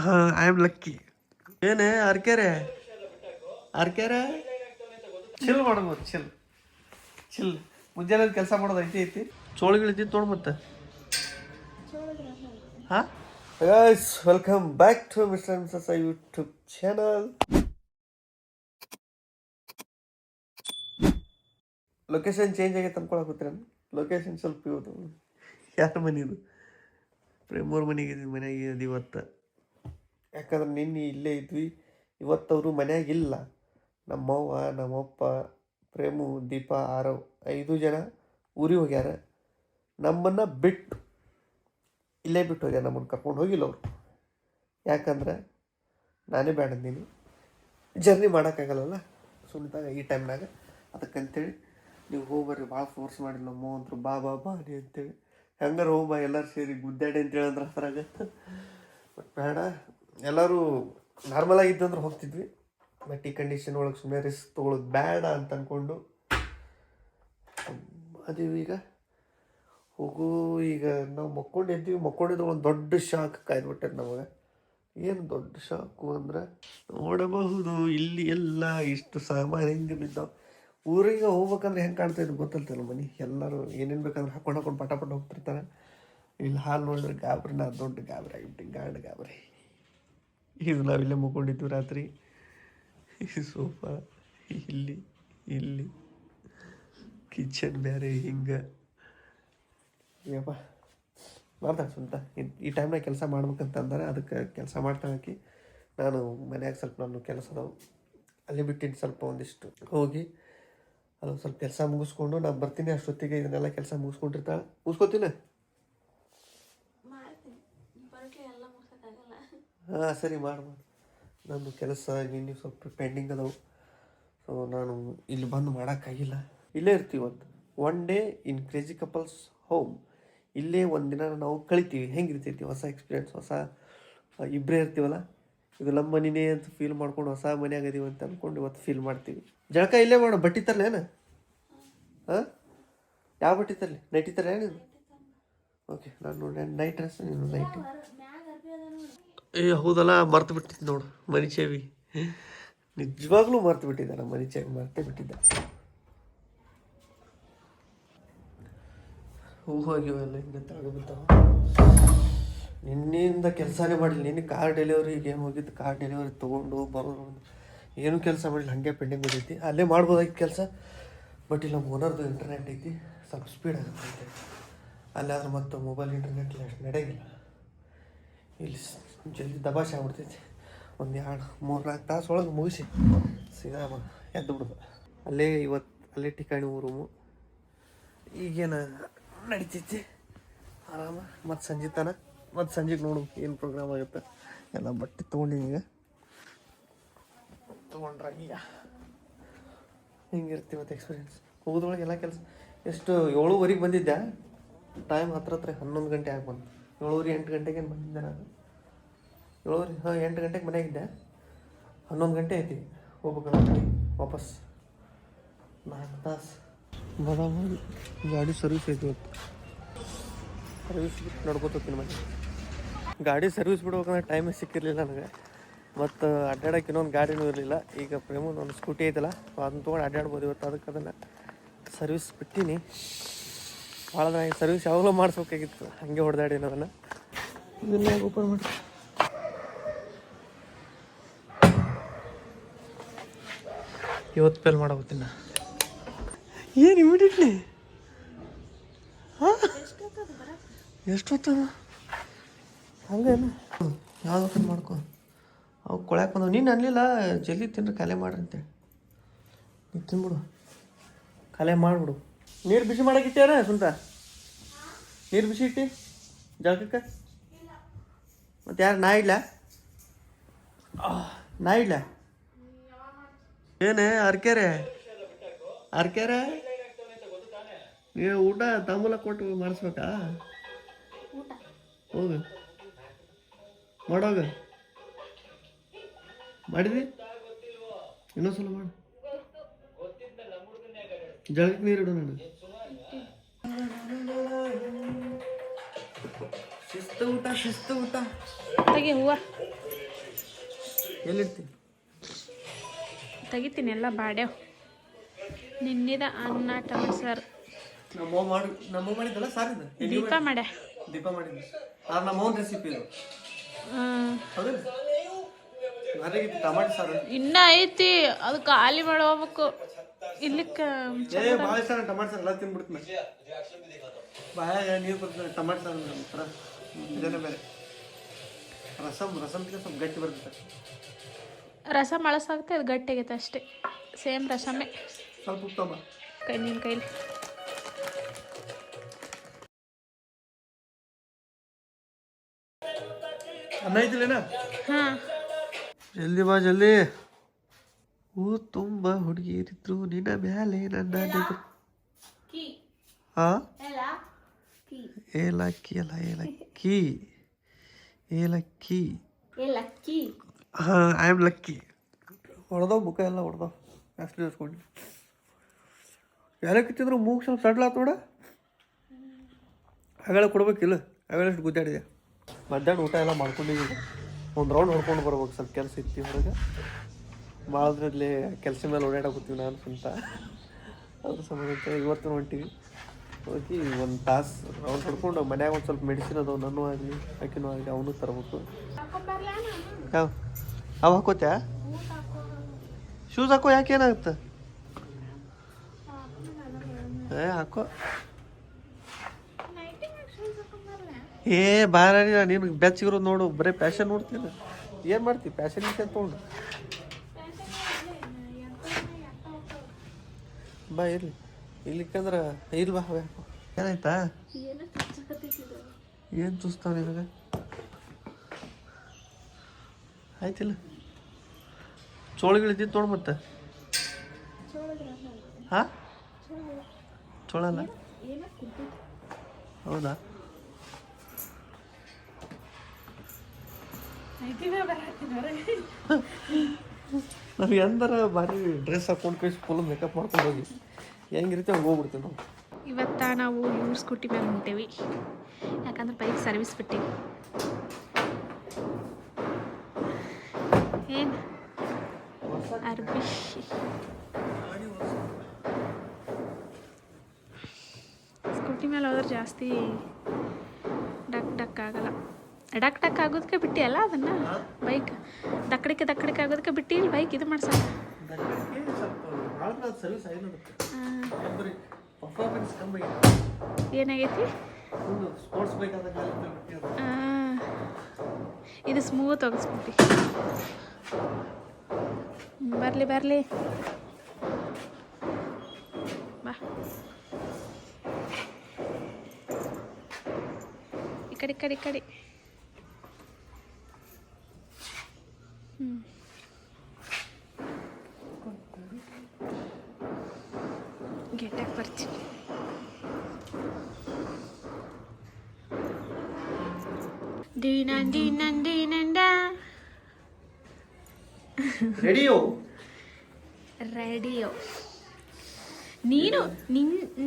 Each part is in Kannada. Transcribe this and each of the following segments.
ಹಾಂ ಐ ಆಮ್ ಲಕ್ಕಿ. ಏನೇ ಅರ್ಕೆರೆ ಅರ್ಕೆರೆ ಚಿಲ್ ಮಾಡ್ಬೋದು, ಚಿಲ್ ಮುಂಜಾನೆ ಕೆಲಸ ಮಾಡೋದು ಐತಿ ಚೋಳಿಗಳಿದ್ದು ತೊಗೊಂಡು ಮತ್ತೆ. ಹಾಂ guys, welcome back to Mr and Mrs YouTube channel. Location change ಆಗೈತೆ ಅನ್ಕೊಳಕತ್ತೀರ. ಲೊಕೇಶನ್ ಸ್ವಲ್ಪ ಇವತ್ತು ಯಾರ ಮನೆಯದು? ಪ್ರೇಮೂರ್ ಮನೆಗೆ ಮನೆಯಾಗ ಇವತ್ತು. ಯಾಕಂದ್ರೆ ನಿನ್ನೆ ಇಲ್ಲೇ ಇದ್ವಿ, ಇವತ್ತವರು ಮನೆಯಾಗಿಲ್ಲ. ನಮ್ಮವ್ವ, ನಮ್ಮಪ್ಪ, ಪ್ರೇಮು, ದೀಪ, ಆರವ್ 5 ಜನ ಊರಿಗೆ ಹೋಗ್ಯಾರ. ನಮ್ಮನ್ನು ಬಿಟ್ಟು ಇಲ್ಲೇ ಬಿಟ್ಟು ಹೋಗ್ಯಾರ, ನಮ್ಮನ್ನು ಕರ್ಕೊಂಡು ಹೋಗಿಲ್ಲ ಅವರು. ಯಾಕಂದ್ರೆ ನಾನೇ ಬೇಡ ಅಂದೀನಿ, ಜರ್ನಿ ಮಾಡೋಕ್ಕಾಗಲ್ಲಲ್ಲ ಸುಮ್ಮನೆ ಈ ಟೈಮ್ನಾಗ. ಅದಕ್ಕಂತೇಳಿ ನೀವು ಹೋಗ್ಬರ್ರಿ, ಭಾಳ ಫೋರ್ಸ್ ಮಾಡಿಲ್ಲ ನಮ್ಮ ಅಂತರು. ಬಾ ಬಾ ಬಾ ನೀ ಅಂತೇಳಿ ಹೆಂಗಾರು ಹೋಗ್ಬಾ ಎಲ್ಲರೂ ಸೇರಿ ಗುದ್ದಾಡಿ ಅಂತೇಳಿ ಅಂದ್ರೆ ಅದ್ರಾಗ. ಬಟ್ ಬೇಡ, ಎಲ್ಲರೂ ನಾರ್ಮಲಾಗಿದ್ದು ಅಂದ್ರೆ ಹೋಗ್ತಿದ್ವಿ. ಬಟ್ ಈ ಕಂಡೀಷನ್ ಒಳಗೆ ಸುಮ್ಮನೆ ರಿಸ್ಕ್ ತೊಗೊಳೋದು ಬೇಡ ಅಂತ ಅಂದ್ಕೊಂಡು ಅದೀವಿ. ಈಗ ಹೋಗು, ಈಗ ನಾವು ಮಕ್ಕೊಂಡಿದ್ದು ಒಂದು ದೊಡ್ಡ ಶಾಕ್ ಕಾಯ್ದುಬಿಟ್ಟೆ ನಮಗೆ. ಏನು ದೊಡ್ಡ ಶಾಕು ಅಂದ್ರೆ, ನೋಡಬಹುದು ಇಲ್ಲಿ ಎಲ್ಲ ಇಷ್ಟು ಸಾಮಾನು ಹೆಂಗೆ ಬಿದ್ದಾವೆ. ಊರಿಗೆ ಹೋಗ್ಬೇಕಂದ್ರೆ ಹೆಂಗೆ ಕಾಣ್ತಾಯಿದ್ದು ಗೊತ್ತಲ್ತಲ್ಲ ಮನೆ. ಎಲ್ಲರೂ ಏನೇನು ಬೇಕಂದ್ರೆ ಹಾಕೊಂಡು ಪಟ ಹೋಗ್ತಿರ್ತಾರೆ. ಇಲ್ಲಿ ಹಾಲು ನೋಡಿದ್ರೆ ಗಾಬರಿ, ನಾ ದೊಡ್ಡ ಗಾಬರಿ ಆಗಿಬಿಟ್ಟು, ಗಾಬರಿ. ಇದು ನಾವಿಲ್ಲೇ ಮುಕ್ಕೊಂಡಿದ್ವಿ ರಾತ್ರಿ. ಸೋಫಾ ಇಲ್ಲಿ ಕಿಚನ್ ಬೇರೆ. ಹಿಂಗೆ ಯಪ್ಪ ಮಾಡ್ತಾಳೆ ಸ್ವಂತ. ಈ ಟೈಮ್ನಾಗ ಕೆಲಸ ಮಾಡ್ಬೇಕಂತಂದರೆ ಅದಕ್ಕೆ ಕೆಲಸ ಮಾಡ್ತಾಳಾಕಿ. ನಾನು ಮನ್ಯಾಗ ಸ್ವಲ್ಪ ನಾನು ಕೆಲಸ ಅದಾವು ಅಲ್ಲಿ ಬಿಟ್ಟಿದ್ದು, ಸ್ವಲ್ಪ ಒಂದಿಷ್ಟು ಹೋಗಿ ಅದು ಸ್ವಲ್ಪ ಕೆಲಸ ಮುಗಿಸ್ಕೊಂಡು ನಾನು ಬರ್ತೀನಿ. ಅಷ್ಟೊತ್ತಿಗೆ ಇದನ್ನೆಲ್ಲ ಕೆಲಸ ಮುಗಿಸ್ಕೊಂಡಿರ್ತಾಳೆ. ಮುಗಿಸ್ಕೊತೀನಿ. ಹಾಂ ಸರಿ, ಮಾಡ್ಬೋದು. ನನ್ನ ಕೆಲಸ ನಿನ್ನೆ ಸ್ವಲ್ಪ ಪೆಂಡಿಂಗ್ ಅದಾವು. ಸೊ ನಾನು ಇಲ್ಲಿ ಬಂದು ಮಾಡೋಕ್ಕಾಗಿಲ್ಲ. ಇಲ್ಲೇ ಇರ್ತೀವಿ ಇವತ್ತು. 1 day in crazy couples home. ಇಲ್ಲೇ ಒಂದಿನ ನಾವು ಕಳಿತೀವಿ. ಹೆಂಗಿರ್ತೈತಿ ಹೊಸ ಎಕ್ಸ್ಪೀರಿಯೆನ್ಸ್, ಹೊಸ ಇಬ್ಬರೇ ಇರ್ತೀವಲ್ಲ. ಇದು ನಮ್ಮ ಮನೆಯೇ ಅಂತ ಫೀಲ್ ಮಾಡ್ಕೊಂಡು ಹೊಸ ಮನೆ ಆಗದೀವಿ ಅಂತ ಅಂದ್ಕೊಂಡು ಇವತ್ತು ಫೀಲ್ ಮಾಡ್ತೀವಿ. ಜಳಕ ಇಲ್ಲೇ ಮಾಡೋ. ಬಟ್ಟೆ ತರಲಿ ಏನು? ಹಾಂ, ಯಾವ ಬಟ್ಟೆ ತರಲಿ? ನೈಟಿ ತರ ಏನು? ಓಕೆ, ನಾನು ನೈಟ್ ಡ್ರೆಸ್, ನೀನು ನೈಟಿ. ಹೌದಲ್ಲ, ಮರ್ತು ಬಿಟ್ಟಿದ್ದು ನೋಡು ಮನೆ ಚಾವಿ. ನಿಜವಾಗ್ಲೂ ಮರ್ತು ಬಿಟ್ಟಿದ್ದೆ, ನಮ್ಮ ಮನೆ ಚಾವಿ ಮರ್ತೇ ಬಿಟ್ಟಿದ್ದೆ. ಹೂವು ಹೋಗಿವೆಲ್ಲ ಹಿಂಗೆ ತಗೊಂಡ್ಬಿಡ್ತಾವ. ನಿನ್ನೆಯಿಂದ ಕೆಲಸನೇ ಮಾಡಿಲ್ಲ. ನಿನ್ನೆ ಕಾರ್ ಡೆಲಿವರಿಗೆ ಏನು ಹೋಗಿದ್ದು, ಕಾರ್ ಡೆಲಿವರಿ ತೊಗೊಂಡು ಬರೋದು ಏನೂ ಕೆಲಸ ಮಾಡಿಲ್ಲ. ಹಾಗೆ ಪೆಂಡಿಂಗ್ ಬಿದ್ದೈತಿ. ಅಲ್ಲೇ ಮಾಡ್ಬೋದಾಗಿ ಕೆಲಸ. ಬಟ್ ಇಲ್ಲಿ ನಮ್ಮ ಓನರ್ದು ಇಂಟರ್ನೆಟ್ ಐತಿ, ಸ್ವಲ್ಪ ಸ್ಪೀಡ್ ಆಗುತ್ತೆ. ಅಲ್ಲಾದ್ರೆ ಮತ್ತು ಮೊಬೈಲ್ ಇಂಟರ್ನೆಟ್ ಅಷ್ಟು ನಡೆಯಂಗಿಲ್ಲ. ಇಲ್ಲಿ ಜಲ್ದಿ ದಬಾಶೆ ಆಗ್ಬಿಡ್ತೈತಿ. ಒಂದು 2-3-4 ತಾಸು ಒಳಗೆ ಮುಗಿಸಿ ಸೀದಾ ಎದ್ದು ಬಿಡೋದು. ಅಲ್ಲೇ ಠಿಕಾಣಿ ರೂಮು. ಈಗೇನು ನಡಿತೈತಿ ಆರಾಮ. ಮತ್ತು ಸಂಜೆಗೆ ನೋಡು ಏನು ಪ್ರೋಗ್ರಾಮ್ ಆಗುತ್ತೆ. ಎಲ್ಲ ಬಟ್ಟೆ ತೊಗೊಂಡಿನಿ. ಈಗ ತೊಗೊಂಡ್ರೆ ಈಗ ಹಿಂಗಿರ್ತೀವಿ. ಮತ್ತು ಎಕ್ಸ್ಪೀರಿಯೆನ್ಸ್ ಹೋಗೋದ್ರೊಳಗೆ ಎಲ್ಲ ಕೆಲಸ. ಎಷ್ಟು 7:30 ಬಂದಿದ್ದೆ. ಟೈಮ್ ಹತ್ರ 11 ಗಂಟೆ ಆಗಿ ಬಂತು. 7:30-8 ಗಂಟೆಗೇನು ಬಂದಿದ್ದೆ ನಾನು. 8 ಗಂಟೆಗೆ ಮನೆಯಾಗಿದ್ದೆ. 11 ಗಂಟೆ ಐತಿ ಹೋಗ್ಬೇಕಲ್ಲ ವಾಪಸ್. 4 ತಾಸು ಬರೋದು. ಗಾಡಿ ಸರ್ವಿಸ್ ಐತಿ ಇವತ್ತು. ಸರ್ವಿಸ್ ಬಿಟ್ಟು ನಡ್ಕೋತೀನಿ ಮನೆ. ಗಾಡಿ ಸರ್ವಿಸ್ ಬಿಡ್ಬೇಕಂದ್ರೆ ಟೈಮೇ ಸಿಕ್ಕಿರಲಿಲ್ಲ ನನಗೆ. ಮತ್ತು ಅಡ್ಡಾಡೋಕೆ ಇನ್ನೊಂದು ಗಾಡಿನೂ ಇರಲಿಲ್ಲ. ಈಗ ಪ್ರೇಮದ ಒಂದು ಸ್ಕೂಟಿ ಐತಲ್ಲ, ಅದನ್ನ ತೊಗೊಂಡು ಅಡ್ಡಾಡ್ಬೋದು ಇವತ್ತು. ಅದನ್ನು ಸರ್ವಿಸ್ ಬಿಟ್ಟಿನಿ. ಭಾಳ ದಿನ ಸರ್ವಿಸ್ ಯಾವಾಗಲೂ ಮಾಡಿಸ್ಬೇಕಾಗಿತ್ತು. ಹಾಗೆ ಹೊಡೆದಾಡಿ ಅದನ್ನು. ಇದನ್ನ ಓಪನ್ ಮಾಡಿ ಇವತ್ತು ಪೇಲ್ ಮಾಡೋಗ್ತೀನಿ. ಏನು ಇಮಿಡಿಯೇಟ್ಲಿ? ಹಾಂ, ಎಷ್ಟೊತ್ತದ ಹಂಗೇನು? ಯಾವ್ದು ಓಪನ್ ಮಾಡ್ಕೊ. ಅವು ಕೊಳ್ಯಾಕೆ ಬಂದವು. ನೀನು ಅನ್ನಲಿಲ್ಲ ಜಲ್ದಿ ತಿಂದ್ರೆ ಖಾಲಿ ಮಾಡ್ರಿ ಅಂತೇಳಿ. ನೀನು ತಿನ್ಬಿಡು, ಖಾಲಿ ಮಾಡಿಬಿಡು. ನೀರು ಬಿಸಿ ಮಾಡೋಕ್ಕಿಟ್ಟ್ಯಾರ ಸ್ವಂತ? ನೀರು ಬಿಸಿ ಇಟ್ಟು ಜಳಕಕ್ಕೆ? ಮತ್ತು ಯಾರು ನಾ ಇಡ್ಲ? ಏನೇ ಅರ್ಕೆರೆ ನೀವು ಊಟ ತಾಂಬೂಲ ಕೊಟ್ಟು ಮಾಡಿಸ್ಬೇಕಾ? ಹೋಗು ಮಾಡೋಗ. ಮಾಡಿದಿ? ಇನ್ನೊಂದ್ಸಲ ಮಾಡು. ಜಳಕ್ಕೆ ನೀರಿಡು. ನನಗೆ ಶಿಸ್ತು ಊಟ ಹೂವ ಎಲ್ಲಿಡ್ತೀನಿ ತೆಗಿತೀನಿ ಎಲ್ಲ ಬಾಡ್ಯಾವ. ನಿನ್ನಿದ ಅನ್ನ ಟೊಮೆಟೊ ಸಾರು ನಮ್ಮ ಮಾಡಿದ್ದಲ್ಲ ಸಾರಿದ ದೀಪ ಮಾಡ್ಯ. ದೀಪ ಮಾಡಿದ್ದೆ ಅದು ನಮ್ಮ ಓನ್ ರೆಸಿಪಿ ಇದು. ಹೌದಿಲ್ಲ ಟಮಾಟೆ ಸಾರು ಇನ್ನ ಐತಿ, ಅದು ಖಾಲಿ ಮಾಡಿ ಹೋಗ್ಬೇಕು. ಇಲ್ಲಿಕ್ಕೆ ಭಾಳ ಇಷ್ಟ ಟಮಾಟೆ ಸಾರು ಎಲ್ಲ ತಿನ್ಬಿಡ್ತೀನಿ. ಬಾಯಾಗ ನೀರು ಬರ್ತದೆ ಟಮಾಟೆ ಸಾರು ಒಂಥರ ಇದೇನೆ ಬೇರೆ. ರಸಮ್ ಸ್ವಲ್ಪ ಗಟ್ಟಿ ಬರ್ತದೆ. ರಸ ಮಳಸಾಗುತ್ತೆ, ಅದು ಗಟ್ಟಿ ಆಗೈತೆ ಅಷ್ಟೇ. ಸೇಮ್ ರಸಮೇ. ಸ್ವಲ್ಪ ಉತ್ತಮ ನಿನ್ನ ಕೈಲಿ ಅನ್ನ ಐತಿಲ್ಲೇನ? ಹಾಂ ಜಲ್ದಿ ಬಾ ಜಲ್ದಿ. ಹೂ ತುಂಬ ಹುಡುಗಿರಿದ್ರು ನಿನ್ನ ಮ್ಯಾಲೆ ನನ್ನ ಏಲಕ್ಕಿ ಅಲ್ಲ ಏಲಕ್ಕಿ ಏಲಕ್ಕಿ. ಹಾಂ ಐ ಆಮ್ ಲಕ್ಕಿ. ಹೊಡೆದವ್ ಮುಖ ಎಲ್ಲ ಹೊಡೆದವ್ ಜಾಸ್ತಿ ಇಸ್ಕೊಂಡು. ಏಲಕ್ಕಿ ತಿಂದ್ರೆ ಮೂಗು ಸ್ವಲ್ಪ ಸಡ್ಲಾತ್ ನೋಡ. ಅಗಳ ಕೊಡ್ಬೇಕಿಲ್ಲ, ಅಗಳಷ್ಟು ಗುದ್ದಾಡಿದೆ. ಮಧ್ಯಾಹ್ನ ಊಟ ಎಲ್ಲ ಮಾಡ್ಕೊಂಡಿದ್ದೀವಿ. ಒಂದು ರೌಂಡ್ ಹೊಡ್ಕೊಂಡು ಬರ್ಬೇಕು, ಸ್ವಲ್ಪ ಕೆಲಸ ಇತ್ತು ಹೊರಗೆ. ಮಾಡೋದ್ರಲ್ಲಿ ಕೆಲಸ ಮೇಲೆ ಓಡಾಡಕತ್ತೀವಿ ನಾನು ಸ್ವಂತ. ಅದ್ರ ಸಂಬಂಧ ಇವತ್ತು ಹೊಂಟಿವಿ. ಹೋಗಿ ಒಂದು ತಾಸು ರೌಂಡ್ ಹೊಡ್ಕೊಂಡು ಮನ್ಯಾಗ ಒಂದು ಸ್ವಲ್ಪ ಮೆಡಿಸಿನ್ ಅದಾವ, ನನ್ನೂ ಆಗಲಿ ಆಕಿನೂ ಆಗಲಿ ಅವನು ತರಬೇಕು. ಯಾವ ಅವು ಹಾಕೋತ್ಯಾ? ಶೂಸ್ ಹಾಕೋ, ಯಾಕೆ ಏನಾಗುತ್ತೆ? ಹಾಕೋ. ಏ ಬಾರ ನೀನು ಬೆಚ್ಚಗಿರೋದು ನೋಡು, ಬರೀ ಪ್ಯಾಷನ್ ನೋಡ್ತೀನಿ. ಏನು ಮಾಡ್ತೀವಿ ಪ್ಯಾಷನ್ ಅಂತ ತೊಗೊಂಡು? ಬಾ ಇರ್ಲಿ ಇಲ್ಲಿಕ್ಕಂದ್ರೆ ಇಲ್ಲಿ ಬಾ. ಹಾಕೋ. ಏನಾಯ್ತಾ? ಏನು ಚುಸ್ತಾವ ನಿನಗೆ? ಆಯ್ತಿಲ್ಲ ಚೋಳಗಳಿದ್ದು ತೊಗೊಂಡು ಮತ್ತೆ. ಹಾಂ ಚೋಳಲ್ಲ? ಹೌದಾ? ನಾವು ಎಂದಾರ ಭಾರಿ ಡ್ರೆಸ್ ಹಾಕೊಂಡು ಕಳಿಸಿ ಫುಲ್ ಮೇಕಪ್ ಮಾಡ್ಕೊಂಡು ಹೋಗಿ ಹೆಂಗಿರುತ್ತೆ ಹಂಗೆ ಹೋಗ್ಬಿಡ್ತೀವಿ ನಾವು. ಇವತ್ತ ನಾವು ಇವ್ರ ಸ್ಕೂಟಿ ಮೇಲೆ ಹೊಂಟೇವಿ, ಯಾಕಂದ್ರೆ ಬೈಕ್ ಸರ್ವಿಸ್ ಬಿಟ್ಟಿವಿ. ಏನು ಅರ್ಬಿ ಸ್ಕೂಟಿ ಮೇಲೆ ಹೋದ್ರೆ ಜಾಸ್ತಿ ಡಕ್ ಆಗಲ್ಲ. ಡಕ್ ಆಗೋದಕ್ಕೆ ಬಿಟ್ಟಿ ಅಲ್ಲ ಅದನ್ನ ಬೈಕ್ ದಕ್ಕಡಿಕೆ ಆಗೋದಕ್ಕೆ ಬಿಟ್ಟು ಇಲ್ಲಿ ಬೈಕ್ ಇದು ಮಾಡ್ಸ. ಏನಾಗೈತಿ? ಇದು ಸ್ಮೂತ್ ಹೋಗ ಸ್ಕೂಟಿ. ಬರಲಿ ಬಾ ಈ ಕಡೆ. ಗೇಟಾಗಿ ಬರ್ತೀವಿ. ದೀನಂದ ರೇಡಿಯೋ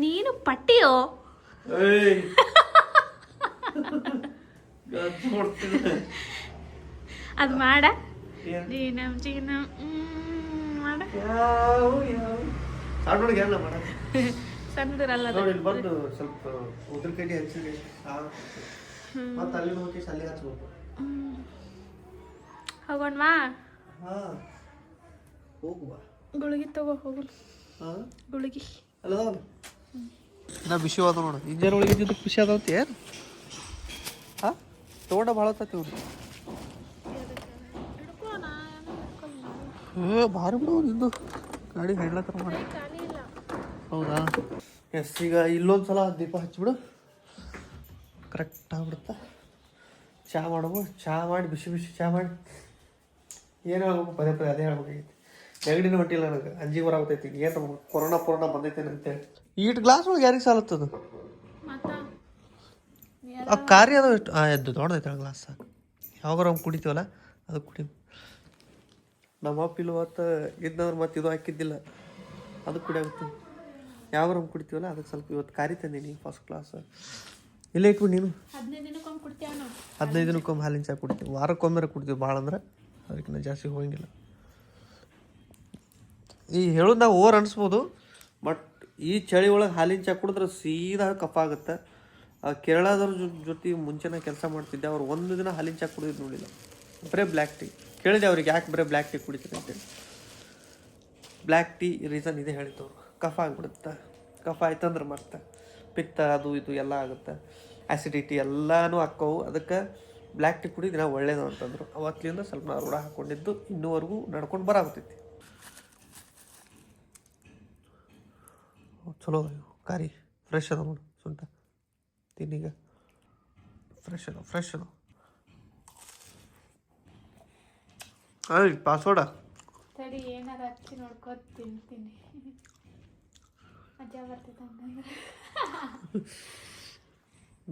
ನೀನು ಪಟ್ಟಿಯೋ? ಅದು ಮಾಡ ಮಾಡ ಸಣ್ಣದಿರಲ್ಲ ಬಂದು ಸ್ವಲ್ಪ ಉದ್ರ ಕಡ್ಡಿ ಹಚ್ಚಿದೆ ಮತ್ತೆ ಅಲ್ಲಿ ಹೋಗಿ ಅಲ್ಲಿ ಹಚ್ಬೇಕು. ಹೋಗೋಣವಾ? ಹೋಗುವ. ಗುಳಿಗೆ ತಗೋ ಹೋಗು. ಗುಳಿಗೆ ಅಲ್ಲ ನಾ ಬಿಸಿ ಆದ ನೋಡು. ಇಂಜನ್ ಒಳಗೆ ಇದ್ದಿದ್ದು ಖುಷಿ ಆದವಂತ ಏನು? ಹಾಂ ತಗೊಂಡ ಭಾಳ ಹೊತ್ತೈತಿ ಇವ್ರು. ಭಾರಿ ಬಿಡು ನಿಂದು ಗಾಡಿ ಹೆಡ್ಲತ್ತರ ಮಾಡಿ. ಹೌದಾ? ಎಸ್, ಈಗ ಇಲ್ಲೊಂದು ಸಲ ದೀಪ ಹಚ್ಚಿಬಿಡು, ಕರೆಕ್ಟ್ ಆಗ್ಬಿಡುತ್ತೆ. ಚಹಾ ಮಾಡಬೇಕು. ಚಹಾ ಮಾಡಿ ಬಿಸಿ ಚಹಾ ಮಾಡಿ ಏನು ಹೇಳ್ಬೇಕು? ಪದೇ ಅದೇ ಹೇಳ್ಬೇಕಾಗೈತಿ. ನೆಗಡಿನೂ ಹೊಂಟಿಲ್ಲ ನನಗೆ, ಅಂಜಿಗೆ ಬರಾಗ್ತೈತಿ. ಏನು ಕೊರೋನಾ ಬಂದೈತೇನೆ ಅಂತೇಳಿ. ಈಟ್ ಗ್ಲಾಸ್ ಒಳಗೆ ಯಾರಿಗೆ ಸಾಲತ್ತದು? ಆ ಕಾರ್ಯ ಅದು ಎದ್ದು ದೊಡ್ಡದೈತೆ ಗ್ಲಾಸ್. ಸಾಕು. ಯಾವಾಗಾರ ಅವ್ನು ಕುಡಿತೀವಲ್ಲ ಅದು ಕುಡಿ. ನಮ್ಮ ಅಪ್ಪ ಇವತ್ತು ಇದ್ನಂದ್ರೆ ಮತ್ತೆ ಇದು ಹಾಕಿದ್ದಿಲ್ಲ, ಅದಕ್ಕೆ ಕುಡಿಯಾಗುತ್ತೆ. ಯಾವಾಗಾರ ಅವ್ನು ಕುಡಿತೀವಲ್ಲ ಅದಕ್ಕೆ ಸ್ವಲ್ಪ ಇವತ್ತು ಕಾರಿ ತಂದೀನಿ ಫಸ್ಟ್ ಕ್ಲಾಸ್. ಇಲ್ಲೇ ಇಟ್ಬಿಟ್ಟು ನೀನು 15 ದಿನಕ್ಕೊಮ್ಮೆ ಹಾಲಿನ ಚಹಾ ಕುಡಿತೀವಿ. ವಾರಕ್ಕೊಮ್ಮೆ ಕುಡ್ತೀವಿ ಭಾಳ ಅಂದ್ರೆ. ಅದಕ್ಕಿಂತ ಜಾಸ್ತಿ ಹೋಗಂಗಿಲ್ಲ. ಈ ಹೇಳೋದು ನಾವು ಓವರ್ ಅನಿಸ್ಬೋದು, ಬಟ್ ಈ ಚಳಿ ಒಳಗೆ ಹಾಲಿನ ಚಾ ಕುಡಿದ್ರೆ ಸೀದಾ ಕಫ ಆಗುತ್ತೆ. ಕೇರಳದವ್ರ ಜೊತೆ ಮುಂಚೆನೇ ಕೆಲಸ ಮಾಡ್ತಿದ್ದೆ, ಅವ್ರು ಒಂದು ದಿನ ಹಾಲಿನ ಚಾ ಕುಡಿಯೋದು ನೋಡಿಲ್ಲ, ಬರೀ ಬ್ಲ್ಯಾಕ್ ಟೀ. ಕೇಳಿದೆ ಅವ್ರಿಗೆ ಯಾಕೆ ಬರೀ ಬ್ಲ್ಯಾಕ್ ಟೀ ಕುಡಿತೀರಿ ಅಂತೇಳಿ. ಬ್ಲ್ಯಾಕ್ ಟೀ ರೀಸನ್ ಇದೆ ಹೇಳಿದ್ದವ್ರು, ಕಫ ಆಗಿಬಿಡುತ್ತೆ. ಕಫ ಆಯ್ತಂದ್ರೆ ಮತ್ತೆ ಪಿತ್ತ ಅದು ಇದು ಎಲ್ಲ ಆಗುತ್ತೆ, ಆ್ಯಸಿಡಿಟಿ ಎಲ್ಲನೂ ಹಾಕ್ಕವು. ಅದಕ್ಕೆ ಬ್ಲ್ಯಾಕ್ ಟೀ ಕುಡಿದಿನ ಒಳ್ಳೇದು ಅಂತಂದರು. ಅವತ್ತಿಂದ ಸ್ವಲ್ಪ ನಾವು ರೂಢ ಹಾಕ್ಕೊಂಡಿದ್ದು ಇನ್ನೂವರೆಗೂ ನಡ್ಕೊಂಡು ಬರಾಗ್ತೈತಿ. ಚಲೋ ಕಾರಿ ಫ್ರೆಶ್ ಅದ ನೋಡು ಸುಂಟ ತಿನ್ನೀಗ. ಫ್ರೆಶ್ ಅದ ಪಾಸ್ವರ್ಡ ತಡಿ ಏನಾರ ಹಚ್ಚಿ ನೋಡ್ಕೊತ ತಿಂತೀನಿ. ಮಜಾ ಬರ್ತೈತೆ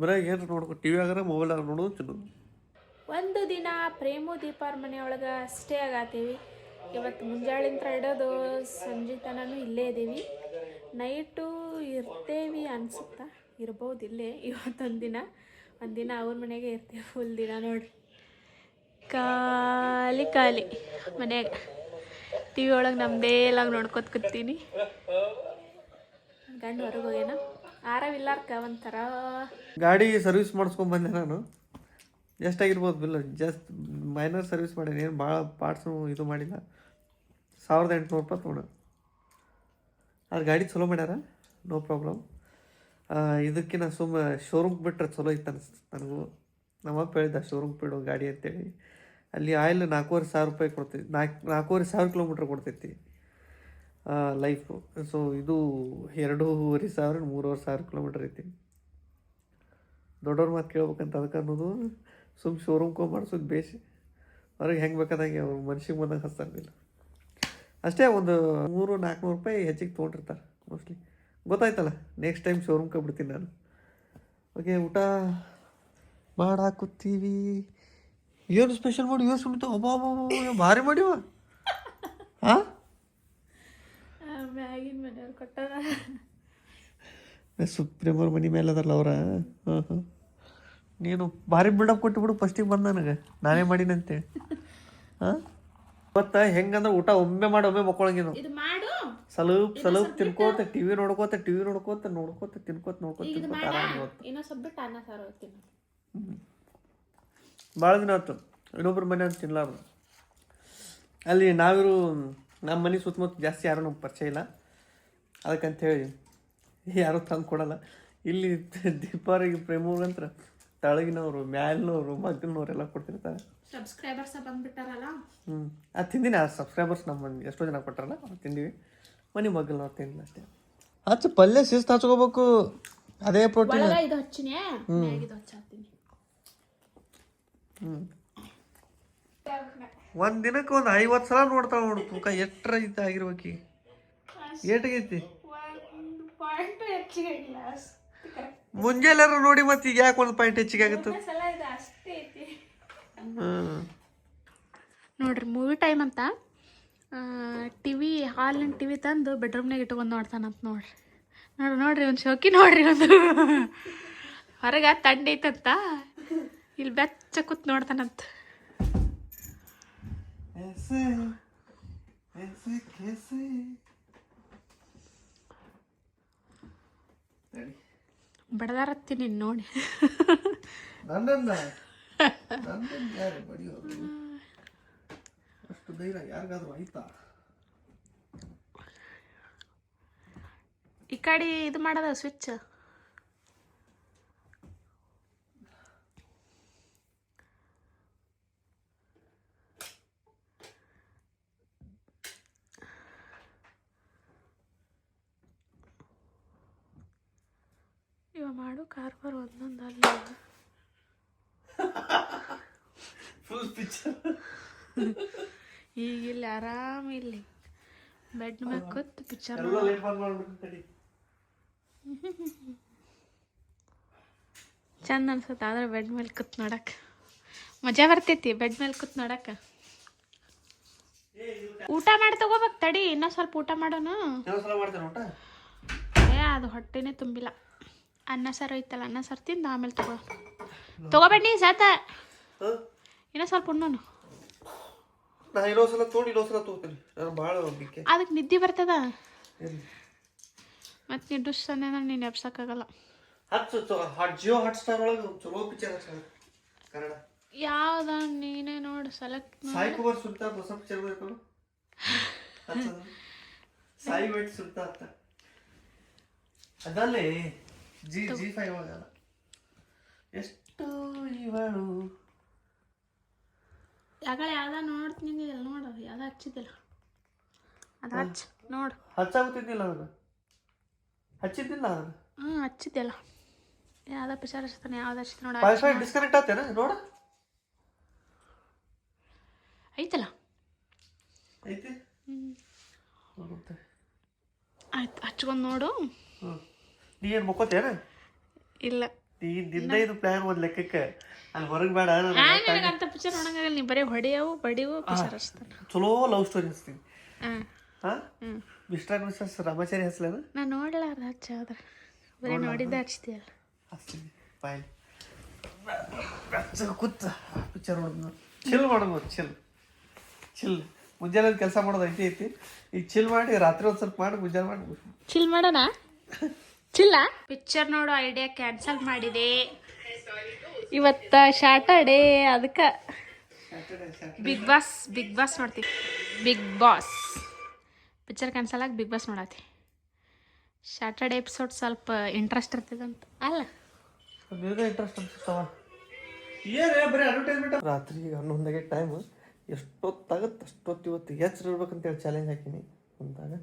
ಬರೀ ಏನು ನೋಡ್ಕೊ ಟಿ ವಿ ಆಗಾರ ಮೊಬೈಲ್ ಆಗ ನೋಡೋದು ತಿನ್ನೋದು. ಒಂದು ದಿನ ಪ್ರೇಮು ದೀಪಾರ ಮನೆಯೊಳಗೆ ಸ್ಟೇ ಆಗತ್ತೀವಿ. ಇವತ್ತು ಮುಂಜಾಳಿಂದ ಇಡೋದು ಸಂಜೆ ತನೂ ಇಲ್ಲೇ ಇದ್ದೀವಿ. ನೈಟು ಇರ್ತೇವಿ ಅನ್ಸುತ್ತಾ, ಇರ್ಬೋದು ಇಲ್ಲೇ. ಇವತ್ತೊಂದಿನ ಒಂದಿನ ಅವ್ರ ಮನೆಗೆ ಇರ್ತೀವಿ ಫುಲ್ ದಿನ. ನೋಡ್ರಿ ಖಾಲಿ ಮನ್ಯಾಗ ಟಿ ವಿ ಒಳಗೆ ನಮ್ಮದೇ ಎಲ್ಲ ನೋಡ್ಕೊತ ಕೂತೀನಿ. ಗಂಡು ಹೊರಗೆ ಹೋಗ್ಯಾನ, ಆರಾಮಿಲ್ಲಾರ್ಕ ಒಂಥರ. ಗಾಡಿ ಸರ್ವಿಸ್ ಮಾಡಿಸ್ಕೊಂಡ್ಬಂದೆ ನಾನು. ಎಷ್ಟಾಗಿರ್ಬೋದು ಬಿಲ್? ಜಸ್ಟ್ ಮೈನರ್ ಸರ್ವಿಸ್ ಮಾಡೀನಿ, ಏನು ಭಾಳ ಪಾರ್ಟ್ಸು ಇದು ಮಾಡಿಲ್ಲ. 1800 ರೂಪಾಯಿ ತೊಗೊಂಡು. ಅದು ಗಾಡಿ ಚಲೋ ಮಾಡ್ಯಾರ, ನೋ ಪ್ರಾಬ್ಲಮ್. ಇದಕ್ಕಿಂತ ಸುಮ್ಮ ಶೋರೂಮ್ಗೆ ಬಿಟ್ರೆ ಚಲೋ ಇತ್ತು ಅನಿಸ್ತು ನನಗೂ. ನಮ್ಮಪ್ಪ ಹೇಳಿದ ಶೋರೂಮ್ಗೆ ಬಿಡೋ ಗಾಡಿ ಅಂತೇಳಿ. ಅಲ್ಲಿ ಆಯಿಲ್ 4500 ರೂಪಾಯಿ ಕೊಡ್ತೈತಿ, 4500 ಕಿಲೋಮೀಟ್ರ್ ಕೊಡ್ತೈತಿ ಲೈಫು. ಸೊ ಇದು 2500 3500 ಕಿಲೋಮೀಟ್ರ್ ಐತಿ. ದೊಡ್ಡವ್ರ ಮಾತು ಕೇಳ್ಬೇಕಂತ ಅದಕ್ಕೆ ಅನ್ನೋದು. ಸುಮ್ಮ ಶೋರೂಮ್ಗೆ ಮಾಡಿಸೋದು ಬೇಸಿ, ಹೊರಗೆ ಹೆಂಗೆ ಬೇಕಾದಂಗೆ ಅವ್ರು ಮನ್ಸಿಗೆ ಬಂದಂಗೆ ಹಚ್ತಾರಿಲ್ಲ ಅಷ್ಟೇ. ಒಂದು 300-400 ರೂಪಾಯಿ ಹೆಚ್ಚಿಗೆ ತೊಗೊಂಡಿರ್ತಾರೆ ಮೋಸ್ಟ್ಲಿ. ಗೊತ್ತಾಯ್ತಲ್ಲ, ನೆಕ್ಸ್ಟ್ ಟೈಮ್ ಶೋರೂಮ್ಗೆ ಬಿಡ್ತೀನಿ ನಾನು. ಓಕೆ, ಊಟ ಮಾಡಾಕುತ್ತೀವಿ. ಏನು ಸ್ಪೆಷಲ್ ಮಾಡಿ ಏನು ಸುಮ್ಮಿತು? ಅಬ್ಬಾ ಭಾರಿ ಮಾಡಿವ. ಹಾಂ, ಮ್ಯಾಗಿನ ಮನೆಯವ್ರು ಕೊಟ್ಟಾರ. ಸುಪ್ರೀಮವ್ರ ಮನೆ ಮೇಲೆ ಅದಲ್ಲ ಅವ್ರ. ಹಾಂ, ನೀನು ಭಾರಿ ಬಿಲ್ಡಪ್ ಕೊಟ್ಟುಬಿಡು ಫಸ್ಟಿಗೆ ಬಂದು ನನಗೆ, ನಾನೇ ಮಾಡೀನಂತೇಳಿ. ಹಾಂ, ಮತ್ತು ಹೆಂಗಂದ್ರೆ ಊಟ ಒಮ್ಮೆ ಮಾಡಿ ಒಮ್ಮೆ ಮಕ್ಕಳಂಗಿನ ಸ್ವಲ್ಪ ತಿನ್ಕೋತ ಟಿ ವಿ ನೋಡ್ಕೋತ ತಿನ್ಕೋತ ಆರಾಮ. ಭಾಳ ದಿನ ಆಯ್ತು ಇನ್ನೊಬ್ರ ಮನೆ ಅಂತ ತಿನ್ಲಾರ್ದು. ಅಲ್ಲಿ ನಾವಿರು ನಮ್ಮ ಮನೆ ಸುತ್ತಮುತ್ತ ಜಾಸ್ತಿ ಯಾರೂ ನಮ್ಗೆ ಪರಿಚಯ ಇಲ್ಲ, ಅದಕ್ಕಂತೇಳಿ ಯಾರೂ ತಂದು ಕೊಡಲ್ಲ. ಇಲ್ಲಿ ದೀಪಾವಳಿಗೆ ಪ್ರೇಮಗಂತ್ರ ತಳಗಿನವರು, ಮ್ಯಾಲಿನವರು, ಮಗ್ಗನವರೆಲ್ಲ ಕೊಡ್ತಿರ್ತಾರೆ. ಸಬ್ಸ್ಕ್ರೈಬರ್ಸ್ ಬಂದ್ಬಿಟ್ಟಾರಲ್ಲ. ಅದು ತಿಂದಿನಿ. ಆ ಸಬ್ಸ್ಕ್ರೈಬರ್ಸ್ ನಮ್ಮ ಎಷ್ಟೋ ಜನ ಕೊಟ್ಟಾರಲ್ಲ, ಅವ್ರು ತಿಂದಿವಿ. ಮನೆ ಮಗ್ಗನವ್ರು ತಿಂದಿಲ್ಲ ಅಷ್ಟೇ. ಹಚ್ಚು ಪಲ್ಯ ಶಿಸ್ತು ಹಚ್ಕೋಬೇಕು, ಅದೇ ಪ್ರೋಟೀನ್. ಇದು ಹಚ್ಚಿನಿ, ಇದು ಹಚ್ಚಾತೀನಿ. ಒಂದು ದಿನಕ್ಕೆ ಒಂದು 50 ಸಲ ನೋಡ್ತಾಳೆ ನೋಡು. ತೂಕ ಎಷ್ಟರ ಆಗಿರ್ಬೇಕಿ? ಏಟಾಗೈತಿ ಮುಂಜಾನೆ ನೋಡಿ, ಮತ್ತೆ ಈಗ ಯಾಕೆ 1 ಪಾಯಿಂಟ್ ಹೆಚ್ಚಿಗೆ ಆಗುತ್ತೆ? ನೋಡ್ರಿ, ಮೂವಿ ಟೈಮ್ ಅಂತ ಟಿವಿ ಹಾಲಿನ ಟಿವಿ ತಂದು ಬೆಡ್ರೂಮ್ನಾಗ ಇಟ್ಕೊಂಡು ನೋಡ್ತಾನಂತ. ನೋಡ್ರಿ ಒಂದು ಶೋಕಿ ನೋಡ್ರಿ. ಒಂದು ಹೊರಗೆ ತಂಡ ಐತಂತ, ಇಲ್ಲಿ ಬೆಚ್ಚ ಕೂತ್ ನೋಡ್ತಾನಂತ. ಬಡದಾರತ್ತೀನಿ ನೋಡಿ. ಅಷ್ಟು ಧೈರ್ಯ ಯಾರಿಗಾದ್ರೂ ಆಯ್ತಾ? ಈ ಕಡೆ ಇದು ಮಾಡೋದ ಸ್ವಿಚ್. ಇವ ಮಾಡು ಕಾರ್ಬಾರ್ ಒಂದೊಂದಲ್ಲ. Full picture. ಈಗ ಇಲ್ಲಿ ಆರಾಮ, ಇಲ್ಲಿ ಬೆಡ್ ಮ್ಯಾಗ ಕೂತ್ ಪಿಕ್ಚರ್ ಚಂದ ಅನ್ಸುತ್ತೆ. ಆದ್ರೆ ಬೆಡ್ ಮೇಲೆ ಕೂತ್ ನೋಡಕ್ ಮಜಾ ಬರ್ತೈತಿ. ಬೆಡ್ ಮೇಲೆ ಕೂತ್ ನೋಡಕ್. ಊಟ ಮಾಡಿ ತಗೋಬೇಕು. ತಡಿ, ಇನ್ನೂ ಸ್ವಲ್ಪ ಊಟ ಮಾಡೋಣ. ಅದು ಹೊಟ್ಟೆನೇ ತುಂಬಿಲ್ಲ. ಅನ್ನ ಸಾರು ಐತಲ್ಲ, ಅನ್ನ ಸಾರು ತಿಂದು ಆಮೇಲೆ ತಗೋಬೇಡಿ ಸಾತ. ಇನ್ನೂ ಸ್ವಲ್ಪ ಉಣ್ಣೋನು. ನಾ ಇನ್ನೊಂದ್ಸಲ ತೊಗೊಂಡು ಇನ್ನೊಂದ್ಸಲ ತೊಗೋತೀನಿ. ನಾನು ಭಾಳ ನಂಬಿಕೆ. ಅದಕ್ಕೆ ನಿದ್ದೆ ಬರ್ತದ. ಎಲ್ಲಿ ಮತ್ತು ನೀ ಡುಸ್ ಅನ್ನೇ ನೀನು ಎಬ್ಸಕ್ಕಾಗಲ್ಲ. ಜಿಯೋ ಹಾಟ್ಸ್ಟಾರ್ ಒಳಗೆ ಚಲೋ ಪಿಕ್ಚರ್ ಕನ್ನಡ. ಯಾವ್ದ ನೀನೇ ನೋಡಿ ಸೆಲೆಕ್ಟ್. ಸಾಯಿ ಕುಮಾರ್ ಸುಲ್ತಾನ್ ಹೊಸ ಪಿಕ್ಚರ್ ಬೇಕು. ಸಾಯಿ ವೇಟ್ ಸುಲ್ತಾನ್ ಅಂತ ಅದಲ್ಲೇ G5 ಆಗಲ್ಲ. ಎಷ್ಟು ಇವಳು ಯಾಕಡೆ ಯಾವ್ದ ನೋಡ್ತೀನಿ ಎಲ್ಲ ನೋಡು. ಯಾವ್ದು ಹಚ್ಚಿದ್ದಿಲ್ಲ ಅದು ಹಚ್ಚ ನೋಡು. ಹಚ್ಚಾಗುತ್ತಿದ್ದಿಲ್ಲ ಅದನ್ನು ಹಚ್ಚಿದ್ದಿಲ್ಲ ಅದನ್ನು. ಹಚ್ಚಿದ್ದೆಲ್ಲ ಯಾವ್ದು ಪಿಕ್ಚರ್ ಹಚ್ತಾನೆ ಯಾವ್ದು ಹಚ್ಚಿದ ನೋಡ. ವೈಫೈ ಡಿಸ್ಕನೆಕ್ಟ್ ಆಗ್ತೇನೆ ನೋಡ. ಐತಲ್ಲ ಐತಿ. ಆಯ್ತು ಹಚ್ಕೊಂಡು ನೋಡು. ನೀ ಏನು ಮುಕ್ಕೋತೇನ? ಇಲ್ಲ ನಿಂದ ಇದು ಪ್ಲಾನ್ ಒಂದು ಲೆಕ್ಕಕ್ಕೆ ಅಲ್ಲಿ ಹೊರಗೆ ಬೇಡ. ಅಂತ ಪಿಕ್ಚರ್ ನೋಡಂಗಾಗಲ್ಲ. ನೀ ಬರೀ ಹೊಡೆಯವು ಬಡಿಯವು ಪಿಕ್ಚರ್ ಹಚ್ತಾನೆ. ಚಲೋ ಲವ್ ಸ್ಟೋರಿ ಹಚ್ತೀನಿ. ಹಾಂ ಹ್ಞೂ ಮಿಸ್ಟರ್ ಮಿಸ್ಸಸ್ ರಾಮಾಚಾರಿ ಹಚ್ಲೇನ? ನಾನು ನೋಡಲಾರ್ದು ಹಚ್ಚಾದ್ರೆ ಬರೀ ನೋಡಿದ್ದೆ ಹಚ್ತೀಯಲ್ಲ. ಹಚ್ತೀನಿ ಬಾಯ್ ಕೂತ ಪಿಕ್ಚರ್ ನೋಡೋದು. ಚಿಲ್ ಮಾಡೋದು. ಚಿಲ್ ಮುಂಜಾನೆ ಕೆಲಸ ಮಾಡೋದು ಐತಿ. ಈಗ ಚಿಲ್ ಮಾಡಿ ರಾತ್ರಿ ಒಂದು ಸ್ವಲ್ಪ ಮಾಡಿ ಮುಂಜಾನೆ ಮಾಡಿ ಚಿಲ್ ಮಾಡೋಣ. ಚಿಲ್ಲ ಪಿಕ್ಚರ್ ನೋಡೋ ಐಡಿಯಾ ಕ್ಯಾನ್ಸಲ್ ಮಾಡಿದೆ. ಇವತ್ತು ಸ್ಯಾಟರ್ಡೇ ಅದಕ್ಕೆ ಬಿಗ್ ಬಾಸ್ ನೋಡ್ತೀವಿ. ಬಿಗ್ ಬಾಸ್ ಪಿಕ್ಚರ್ ಕ್ಯಾನ್ಸಲ್ ಆಗಿ ಬಿಗ್ ಬಾಸ್ ನೋಡತ್ತಿ. ಸ್ಯಾಟರ್ಡೇ ಎಪಿಸೋಡ್ ಸ್ವಲ್ಪ ಇಂಟ್ರೆಸ್ಟ್ ಇರ್ತದಂತ ಅಲ್ಲ. ಇಂಟ್ರೆಸ್ಟ್ ಅನ್ಸುತ್ತವ. ಏನೇ ಬರೀ ಅಡ್ವರ್ಟೈಸ್ಮೆಂಟ್. ರಾತ್ರಿ 11 ಟೈಮ್ ಎಷ್ಟೊತ್ತಾಗತ್ತೆ ಅಷ್ಟೊತ್ತು. ಇವತ್ತು ಎಚ್ಚರ ಇರ್ಬೇಕಂತೇಳಿ ಚಾಲೆಂಜ್ ಹಾಕಿನಿ ಅಂದಾಗ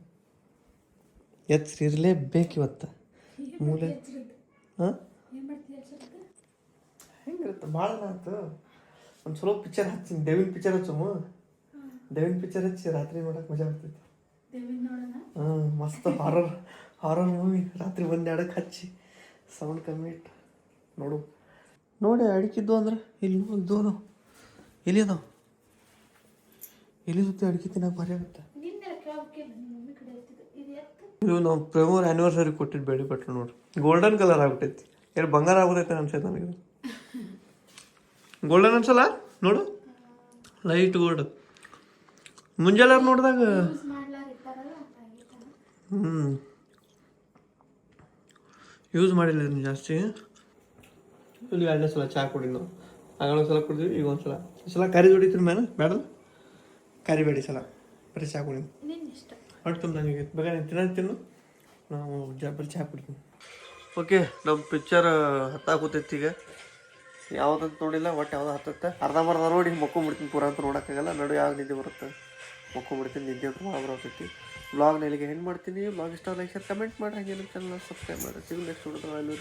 ಎಚ್ಚರ ಇರಲೇಬೇಕು ಇವತ್ತು. ಮೂಲೆ ಹಾಂ ಹೆಂಗಿರುತ್ತೆ ಭಾಳ ಆಯ್ತು. ಒಂದು ಚಲೋ ಪಿಕ್ಚರ್ ಹಚ್ತೀನಿ. ದೇವಿನ ಪಿಕ್ಚರ್ ಹಚ್ಚು. ದೇವಿನ ಪಿಕ್ಚರ್ ಹಚ್ಚಿ ರಾತ್ರಿ ನೋಡಕ್ಕೆ ಮಜಾ ಬರ್ತೈತಿ. ಹಾಂ ಮಸ್ತ್ ಹಾರರ್ ಮೂವಿ ರಾತ್ರಿ 1-2ಕ್ಕೆ ಹಚ್ಚಿ ಸೌಂಡ್ ಕಮ್ಮಿ ಇಟ್ಟು ನೋಡಿ ಅಡಿಕಿದ್ದು ಅಂದ್ರೆ ಇಲ್ಲಿ ಇದ್ದು ಅದಾವ. ಎಲ್ಲಿ ಅದಾವ ಎಲ್ಲಿ ಸುತ್ತಿ ಅಡಿಕೆ ತಿನ್ನಕ್ಕೆ ಭಾರಿ ಆಗುತ್ತೆ. ಇವು ನಾವು ಪ್ರೇಮೋರ್ ಆ್ಯನಿವರ್ಸರಿ ಕೊಟ್ಟಿದ್ದು ಬೇಡಿ ಬಟ್ಲು ನೋಡ್ರಿ. ಗೋಲ್ಡನ್ ಕಲರ್ ಆಗ್ಬಿಟ್ಟೈತಿ. ಏನು ಬಂಗಾರ ಆಗೋದೈತೆ ಅನ್ಸೈತೆ ನನಗೆ. ಗೋಲ್ಡನ್ ಅನ್ಸಲ್ಲ ನೋಡು. ಲೈಟ್ ಗೋಲ್ಡ್ ಮುಂಜಾನೆ ನೋಡಿದಾಗ ಯೂಸ್ ಮಾಡಿಲ್ಲ ಇದನ್ನು ಜಾಸ್ತಿ. ಇಲ್ಲಿ 2ನೇ ಸಲ ಚಹಾ ಕುಡಿದ್ ನಾವು. ಆಗೊಂದು ಸಲ ಕುಡಿದ್ವಿ, ಈಗ ಒಂದು ಸಲ. ಈ ಸಲ ಕರಿ ಹೊಡಿತೀನಿ ಮೇಲೆ ಬೇಡಲ್ಲ ಕರಿ ಬೇಡಿ ಸಲ ಬರೀ ಚಹಾ ಕುಡಿ. ಹೊಟ್ಟು ನನಗೆ ಬೇಕಾದ್ರೆ ತಿನ್ನು. ನಾವು ಬರೀ ಚಹಾ ಕುಡಿತೀನಿ. ಓಕೆ ನಮ್ಮ ಪಿಕ್ಚರ್ ಹತ್ತಾಕೂತೈತಿ. ಈಗ ಯಾವುದಂತ ನೋಡಿಲ್ಲ ಒಟ್ಟು ಯಾವುದೋ ಹತ್ತತ್ತೆ. ಅರ್ಧಂಬರ್ಧ ನೋಡಿ ಮಕ್ಕೊಂಬಿಡ್ತೀನಿ. ಪೂರ ಅಂತ ನೋಡೋಕ್ಕಾಗಲ್ಲ. ನಡು ಯಾವ ನಿದ್ದೆ ಬರುತ್ತೆ ಮಕ್ಕೊಂಬಿಡ್ತೀನಿ. ನಿದ್ದೆ ಅಂತ ಭಾಳ ಬರ್ತೈತಿ. ವ್ಲಾಗ್ನ ಇಲ್ಲಿಗೆ ಹೆಣ್ಣು ಮಾಡ್ತೀನಿ. ವ್ಲಾಗ್ ಇಷ್ಟ ಲೈಕ್ ಕಮೆಂಟ್ ಮಾಡಿ. ಹಾಗೆ ನಮ್ಮ ಚಾನಲ್ ಸಬ್ಸ್ಕ್ರೈಬ್ ಮಾಡಿ. ಸಿಗು ನೆಕ್ಸ್ಟ್ ನೋಡಿದ್ರೆ ಅಲ್ಲಿ